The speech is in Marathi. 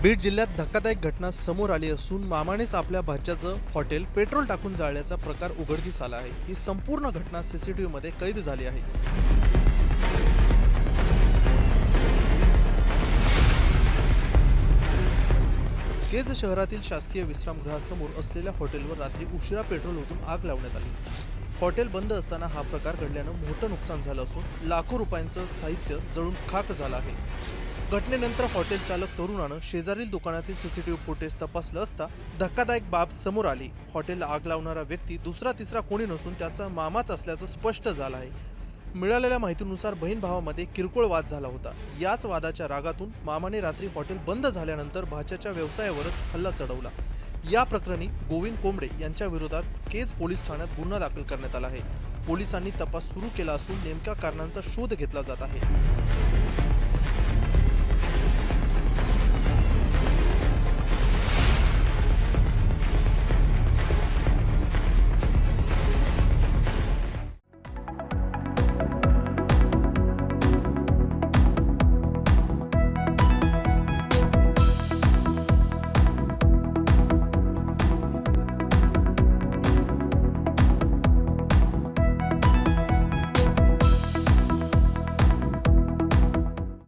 बीड जिल्ह्यात धक्कादायक घटना समोर आली असून मामानेच आपल्या भाच्याचं हॉटेल पेट्रोल टाकून जाळल्याचा प्रकार उघडकीस आला आहे। ही संपूर्ण घटना सीसीटीव्ही मध्ये कैद झाली आहे। केज शहरातील शासकीय विश्रामगृहासमोर असलेल्या हॉटेलवर रात्री उशिरा पेट्रोल ओतून आग लावण्यात आली। हॉटेल बंद असताना हा प्रकार घडल्यानं मोठं नुकसान झालं असून लाखो रुपयांचं साहित्य जळून खाक झालं आहे। घटनेनंतर हॉटेल चालक तरुणानं शेजारील दुकानातील सीसीटीव्ही फुटेज तपासलं असता धक्कादायक बाब समोर आली। हॉटेलला आग लावणारा व्यक्ती दुसरा तिसरा कोणी नसून त्याचा मामाच असल्याचं स्पष्ट झालं आहे। मिळालेल्या माहितीनुसार बहीण भावामध्ये किरकोळ वाद झाला होता। याच वादाच्या रागातून मामाने रात्री हॉटेल बंद झाल्यानंतर भाच्याच्या व्यवसायावरच हल्ला चढवला। या प्रकरणी गोविंद कोंबडे यांच्या विरोधात केज पोलीस ठाण्यात गुन्हा दाखल करण्यात आला आहे। पोलिसांनी तपास सुरू केला असून नेमक्या कारणांचा शोध घेतला जात आहे।